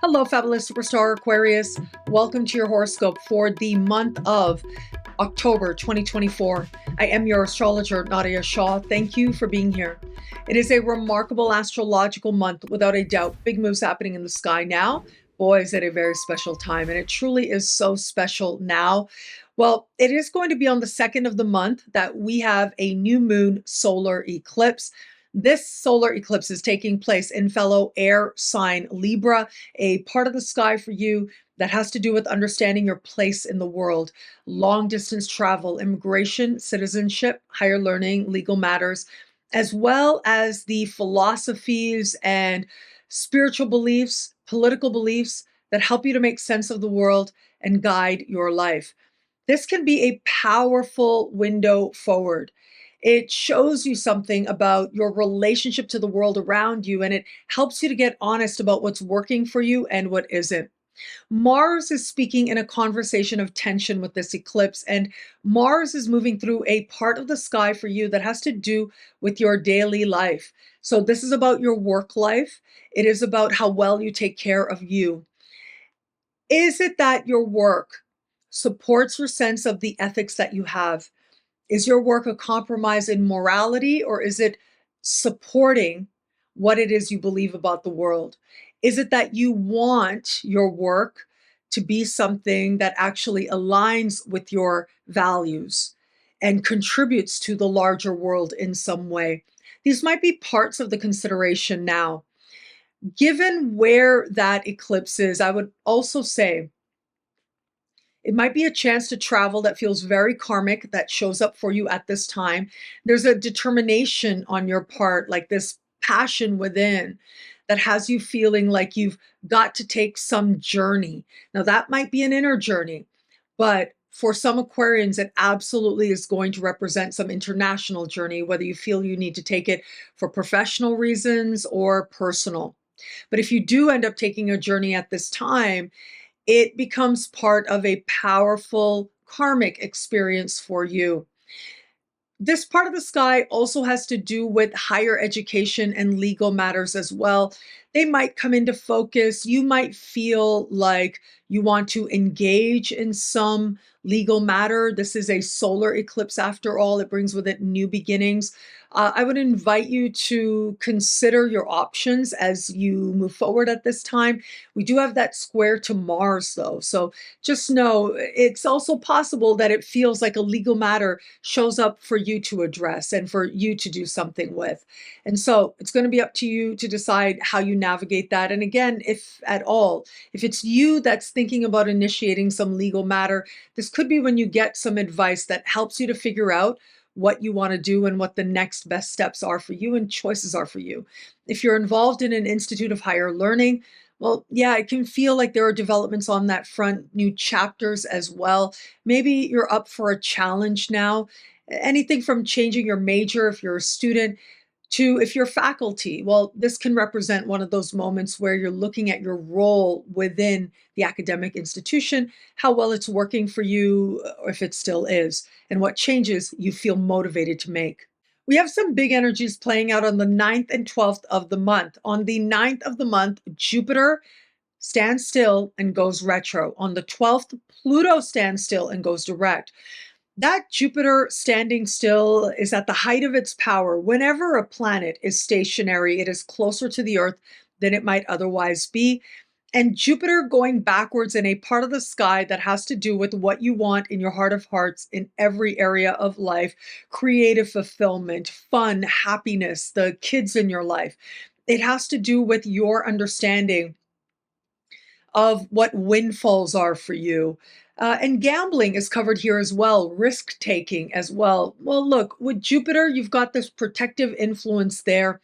Hello, fabulous superstar Aquarius. Welcome to your horoscope for the month of October 2024. I am your astrologer, Nadiya Shah. Thank you for being here. It is a remarkable astrological month, without a doubt. Big moves happening in the sky now. Boy, is it a very special time, and it truly is so special now. Well, it is going to be on the 2nd of the month that we have a new moon solar eclipse. This solar eclipse is taking place in fellow air sign Libra, a part of the sky for you that has to do with understanding your place in the world, long distance travel, immigration, citizenship, higher learning, legal matters, as well as the philosophies and spiritual beliefs, political beliefs that help you to make sense of the world and guide your life. This can be a powerful window forward. It shows you something about your relationship to the world around you, and it helps you to get honest about what's working for you and what isn't. Mars is speaking in a conversation of tension with this eclipse, and Mars is moving through a part of the sky for you that has to do with your daily life. So, this is about your work life. It is about how well you take care of you. Is it that your work supports your sense of the ethics that you have? Is your work a compromise in morality, or is it supporting what it is you believe about the world? Is it that you want your work to be something that actually aligns with your values and contributes to the larger world in some way? These might be parts of the consideration now. Given where that eclipse is, I would also say it might be a chance to travel that feels very karmic that shows up for you at this time. There's a determination on your part, like this passion within that has you feeling like you've got to take some journey. Now, that might be an inner journey, but for some Aquarians, it absolutely is going to represent some international journey, whether you feel you need to take it for professional reasons or personal. But if you do end up taking a journey at this time, it becomes part of a powerful karmic experience for you. This part of the sky also has to do with higher education and legal matters as well. They might come into focus. You might feel like you want to engage in some legal matter. This is a solar eclipse after all. It brings with it new beginnings. I would invite you to consider your options as you move forward at this time. We do have that square to Mars, though. So just know it's also possible that it feels like a legal matter shows up for you to address and for you to do something with. And so it's going to be up to you to decide how you navigate that. And again, if at all, if it's you that's thinking about initiating some legal matter, this could be when you get some advice that helps you to figure out what you want to do and what the next best steps are for you and choices are for you. If you're involved in an institute of higher learning, well, yeah, it can feel like there are developments on that front, new chapters as well. Maybe you're up for a challenge now. Anything from changing your major if you're a student to if you're faculty. Well, this can represent one of those moments where you're looking at your role within the academic institution, how well it's working for you, or if it still is, and what changes you feel motivated to make. We have some big energies playing out on the 9th and 12th of the month. On the 9th of the month, Jupiter stands still and goes retro. On the 12th, Pluto stands still and goes direct. That Jupiter standing still is at the height of its power. Whenever a planet is stationary, it is closer to the Earth than it might otherwise be. And Jupiter going backwards in a part of the sky that has to do with what you want in your heart of hearts in every area of life, creative fulfillment, fun, happiness, the kids in your life. It has to do with your understanding of what windfalls are for you. And gambling is covered here as well, risk taking as well. Well, look, with Jupiter, you've got this protective influence there.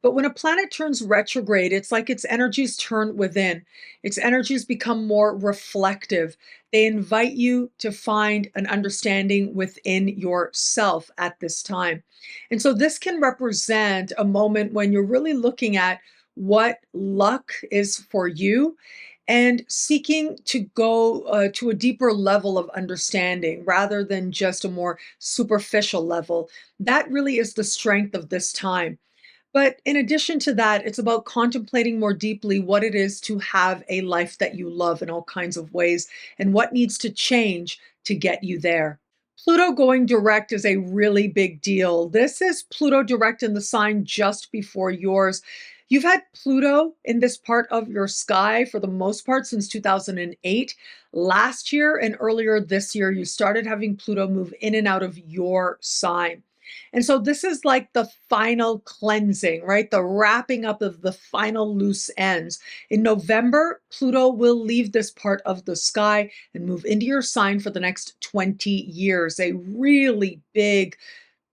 But when a planet turns retrograde, it's like its energies turn within. Its energies become more reflective. They invite you to find an understanding within yourself at this time. And so this can represent a moment when you're really looking at what luck is for you and seeking to go to a deeper level of understanding rather than just a more superficial level. That really is the strength of this time. But in addition to that, it's about contemplating more deeply what it is to have a life that you love in all kinds of ways and what needs to change to get you there. Pluto going direct is a really big deal. This is Pluto direct in the sign just before yours. You've had Pluto in this part of your sky for the most part since 2008. Last year and earlier this year, you started having Pluto move in and out of your sign. And so this is like the final cleansing, right? The wrapping up of the final loose ends. In November, Pluto will leave this part of the sky and move into your sign for the next 20 years. A really big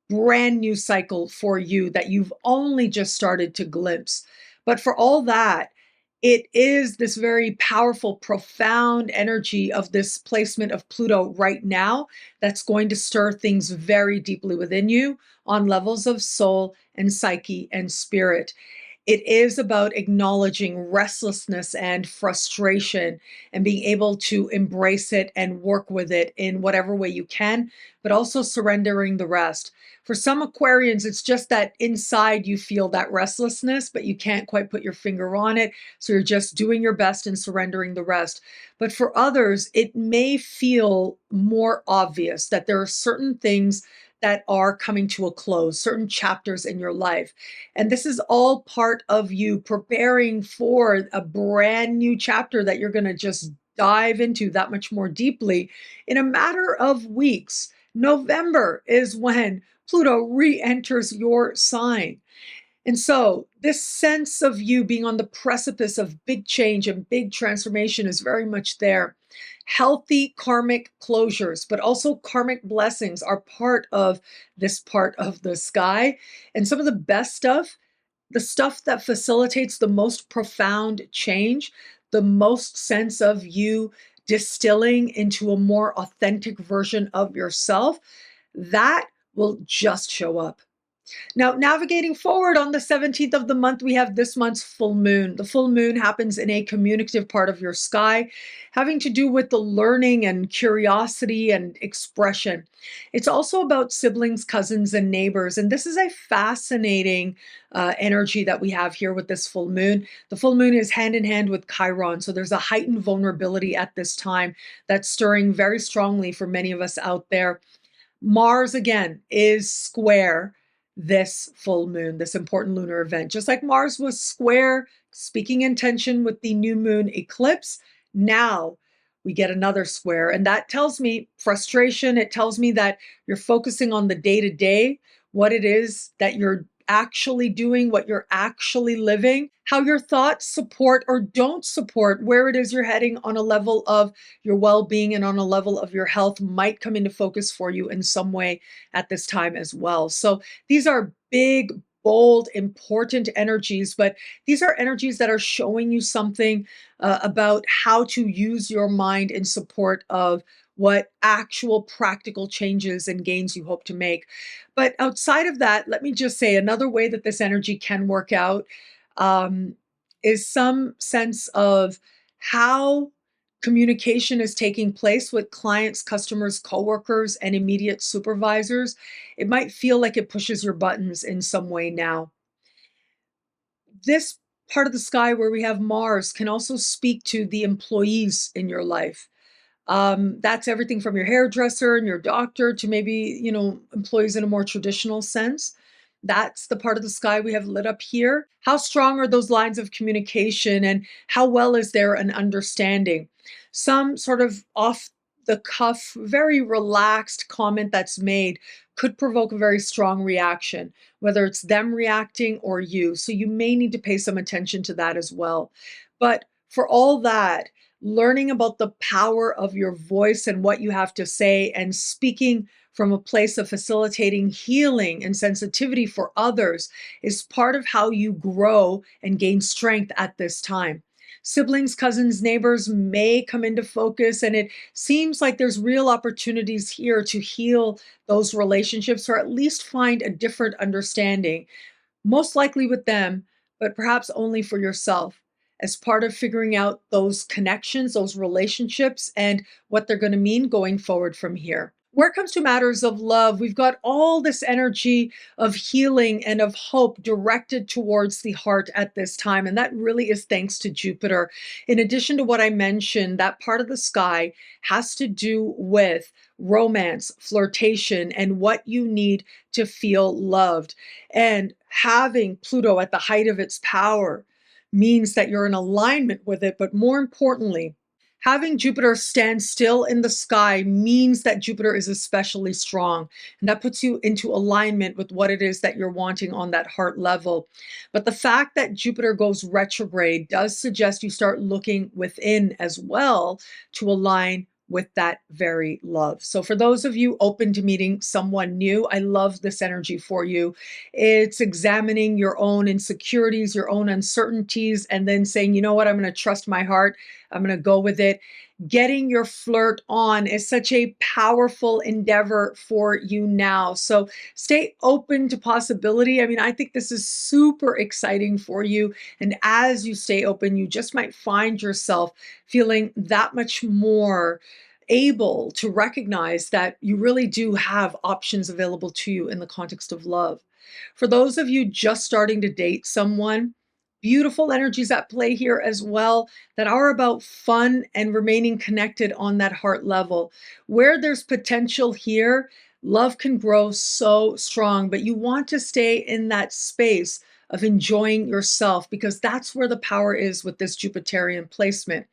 brand new cycle for you that you've only just started to glimpse. But for all that, it is this very powerful, profound energy of this placement of Pluto right now that's going to stir things very deeply within you on levels of soul and psyche and spirit. It is about acknowledging restlessness and frustration and being able to embrace it and work with it in whatever way you can, but also surrendering the rest. For some Aquarians, it's just that inside you feel that restlessness, but you can't quite put your finger on it. So you're just doing your best and surrendering the rest. But for others, it may feel more obvious that there are certain things that are coming to a close, certain chapters in your life. And this is all part of you preparing for a brand new chapter that you're going to just dive into that much more deeply in a matter of weeks. November is when Pluto re-enters your sign. And so, this sense of you being on the precipice of big change and big transformation is very much there. Healthy karmic closures, but also karmic blessings are part of this part of the sky. And some of the best stuff, the stuff that facilitates the most profound change, the most sense of you distilling into a more authentic version of yourself, that will just show up. Now, navigating forward on the 17th of the month, we have this month's full moon. The full moon happens in a communicative part of your sky, having to do with the learning and curiosity and expression. It's also about siblings, cousins, and neighbors. And this is a fascinating energy that we have here with this full moon. The full moon is hand in hand with Chiron. So there's a heightened vulnerability at this time that's stirring very strongly for many of us out there. Mars, again, is square this full moon, this important lunar event. Just like Mars was square, speaking in tension with the new moon eclipse, now we get another square. And that tells me frustration. It tells me that you're focusing on the day to day, what it is that you're actually doing, what you're actually living, how your thoughts support or don't support where it is you're heading on a level of your well-being and on a level of your health might come into focus for you in some way at this time as well. So these are big, bold, important energies, but these are energies that are showing you something about how to use your mind in support of what actual practical changes and gains you hope to make. But outside of that, let me just say another way that this energy can work out um, is some sense of how communication is taking place with clients, customers, coworkers, and immediate supervisors. It might feel like it pushes your buttons in some way now. This part of the sky where we have Mars can also speak to the employees in your life. That's everything from your hairdresser and your doctor to maybe, employees in a more traditional sense. That's the part of the sky we have lit up here. How strong are those lines of communication and how well is there an understanding? Some sort of off the cuff, very relaxed comment that's made could provoke a very strong reaction, whether it's them reacting or you. So you may need to pay some attention to that as well. But for all that, learning about the power of your voice and what you have to say and speaking from a place of facilitating healing and sensitivity for others is part of how you grow and gain strength at this time. Siblings, cousins, neighbors may come into focus, and it seems like there's real opportunities here to heal those relationships or at least find a different understanding, most likely with them, but perhaps only for yourself as part of figuring out those connections, those relationships, and what they're going to mean going forward from here. Where it comes to matters of love, we've got all this energy of healing and of hope directed towards the heart at this time. And that really is thanks to Jupiter. In addition to what I mentioned, that part of the sky has to do with romance, flirtation, and what you need to feel loved. And having Pluto at the height of its power means that you're in alignment with it. But more importantly, having Jupiter stand still in the sky means that Jupiter is especially strong, and that puts you into alignment with what it is that you're wanting on that heart level. But the fact that Jupiter goes retrograde does suggest you start looking within as well to align with that very love. So for those of you open to meeting someone new, I love this energy for you. It's examining your own insecurities, your own uncertainties, and then saying, you know what, I'm going to trust my heart. I'm going to go with it. Getting your flirt on is such a powerful endeavor for you now. So stay open to possibility. I mean, I think this is super exciting for you. And as you stay open, you just might find yourself feeling that much more able to recognize that you really do have options available to you in the context of love. For those of you just starting to date someone, beautiful energies at play here as well that are about fun and remaining connected on that heart level. Where there's potential here, love can grow so strong, but you want to stay in that space of enjoying yourself because that's where the power is with this Jupiterian placement.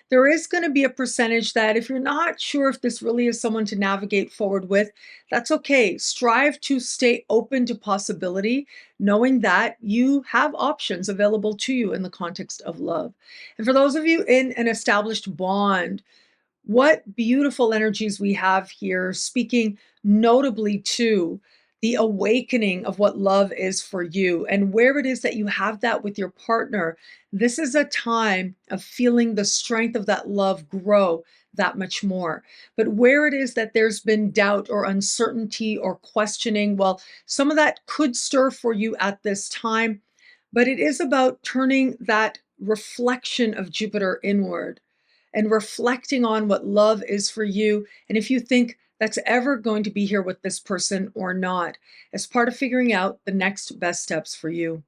There is going to be a percentage that if you're not sure if this really is someone to navigate forward with, that's okay. Strive to stay open to possibility, knowing that you have options available to you in the context of love. And for those of you in an established bond, what beautiful energies we have here, speaking notably to the awakening of what love is for you and where it is that you have that with your partner. This is a time of feeling the strength of that love grow that much more. But where it is that there's been doubt or uncertainty or questioning, well, some of that could stir for you at this time, but it is about turning that reflection of Jupiter inward and reflecting on what love is for you. And if you think that's ever going to be here with this person or not, as part of figuring out the next best steps for you.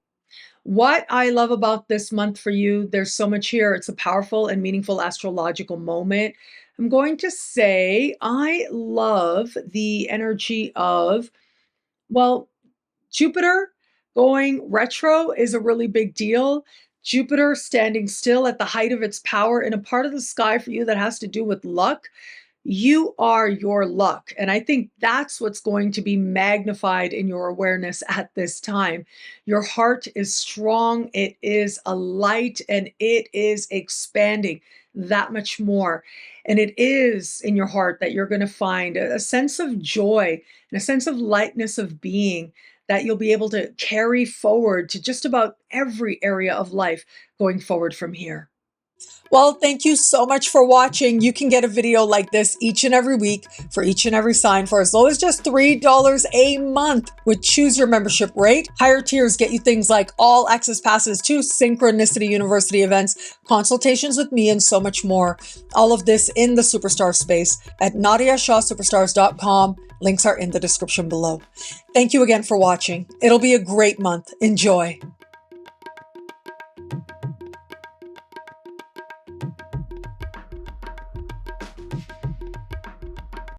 What I love about this month for you, there's so much here. It's a powerful and meaningful astrological moment. I'm going to say I love the energy of, well, Jupiter going retro is a really big deal. Jupiter standing still at the height of its power in a part of the sky for you that has to do with luck. You are your luck. And I think that's what's going to be magnified in your awareness at this time. Your heart is strong, it is a light, and it is expanding that much more. And it is in your heart that you're going to find a sense of joy and a sense of lightness of being that you'll be able to carry forward to just about every area of life going forward from here. Well, thank you so much for watching. You can get a video like this each and every week for each and every sign for as low as just $3 a month with Choose Your Membership rate. Higher tiers get you things like all access passes to Synchronicity University events, consultations with me, and so much more. All of this in the Superstar space at NadiyaShahSuperstars.com. Links are in the description below. Thank you again for watching. It'll be a great month. Enjoy.